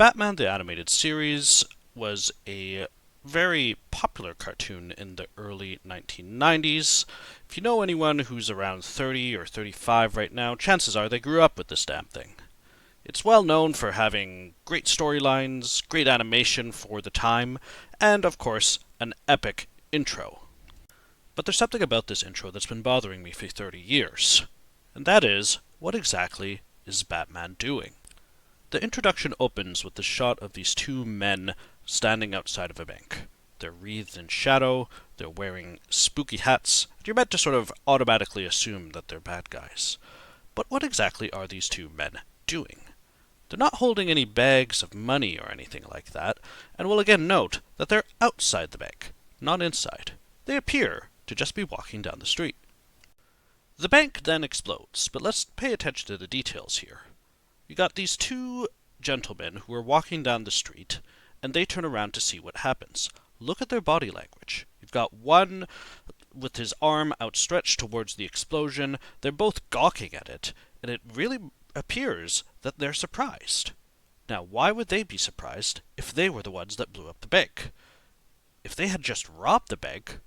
Batman the Animated Series was a very popular cartoon in the early 1990s. If you know anyone who's around 30 or 35 right now, chances are they grew up with this damn thing. It's well known for having great storylines, great animation for the time, and of course, an epic intro. But there's something about this intro that's been bothering me for 30 years. And that is, what exactly is Batman doing? The introduction opens with the shot of these two men standing outside of a bank. They're wreathed in shadow, they're wearing spooky hats, and you're meant to sort of automatically assume that they're bad guys. But what exactly are these two men doing? They're not holding any bags of money or anything like that, and we'll again note that they're outside the bank, not inside. They appear to just be walking down the street. The bank then explodes, but let's pay attention to the details here. You got these two gentlemen who are walking down the street, and they turn around to see what happens. Look at their body language. You've got one with his arm outstretched towards the explosion. They're both gawking at it, and it really appears that they're surprised. Now, why would they be surprised if they were the ones that blew up the bank? If they had just robbed the bank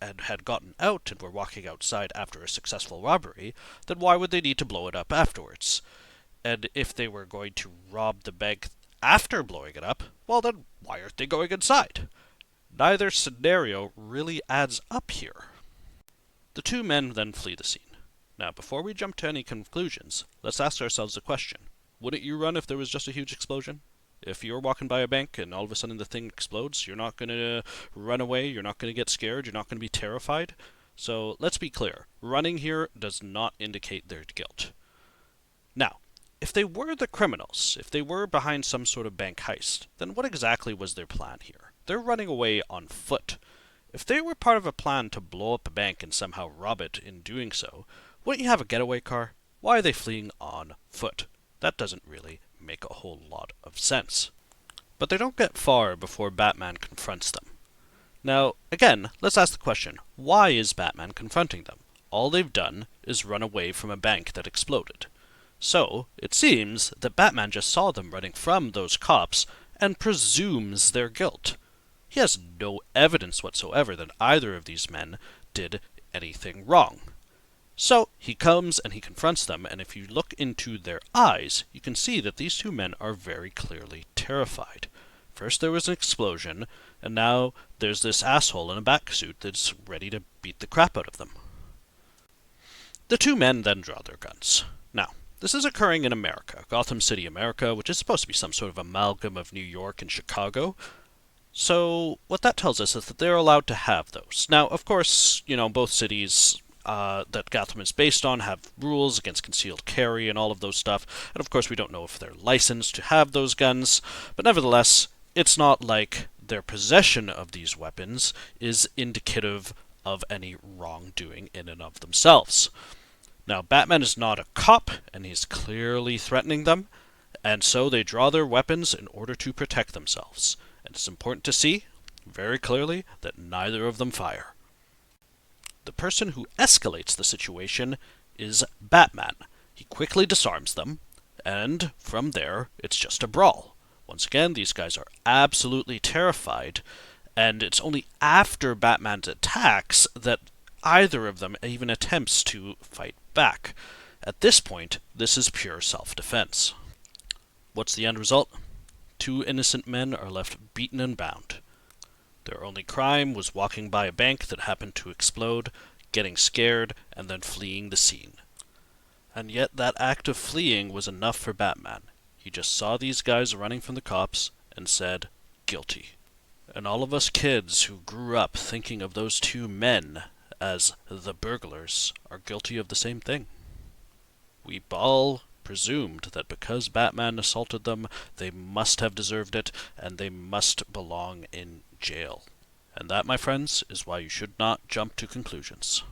and had gotten out and were walking outside after a successful robbery, then why would they need to blow it up afterwards? And if they were going to rob the bank after blowing it up, well then, why aren't they going inside? Neither scenario really adds up here. The two men then flee the scene. Now, before we jump to any conclusions, let's ask ourselves a question. Wouldn't you run if there was just a huge explosion? If you're walking by a bank and all of a sudden the thing explodes, you're not going to run away, you're not going to get scared, you're not going to be terrified. So let's be clear, running here does not indicate their guilt. Now, if they were the criminals, if they were behind some sort of bank heist, then what exactly was their plan here? They're running away on foot. If they were part of a plan to blow up a bank and somehow rob it in doing so, wouldn't you have a getaway car? Why are they fleeing on foot? That doesn't really make a whole lot of sense. But they don't get far before Batman confronts them. Now, again, let's ask the question, why is Batman confronting them? All they've done is run away from a bank that exploded. So, it seems that Batman just saw them running from those cops and presumes their guilt. He has no evidence whatsoever that either of these men did anything wrong. So, he comes and he confronts them, and if you look into their eyes, you can see that these two men are very clearly terrified. First there was an explosion, and now there's this asshole in a bat suit that's ready to beat the crap out of them. The two men then draw their guns. Now, this is occurring in America, Gotham City, America, which is supposed to be some sort of amalgam of New York and Chicago. So, what that tells us is that they're allowed to have those. Now, of course, both cities that Gotham is based on have rules against concealed carry and all of those stuff. And of course, we don't know if they're licensed to have those guns. But nevertheless, it's not like their possession of these weapons is indicative of any wrongdoing in and of themselves. Now, Batman is not a cop, and he's clearly threatening them, and so they draw their weapons in order to protect themselves. And it's important to see, very clearly, that neither of them fire. The person who escalates the situation is Batman. He quickly disarms them, and from there, it's just a brawl. Once again, these guys are absolutely terrified, and it's only after Batman's attacks that either of them even attempts to fight back. At this point, this is pure self-defense. What's the end result? Two innocent men are left beaten and bound. Their only crime was walking by a bank that happened to explode, getting scared, and then fleeing the scene. And yet that act of fleeing was enough for Batman. He just saw these guys running from the cops and said, guilty. And all of us kids who grew up thinking of those two men as the burglars are guilty of the same thing. We all presumed that because Batman assaulted them, they must have deserved it, and they must belong in jail. And that, my friends, is why you should not jump to conclusions.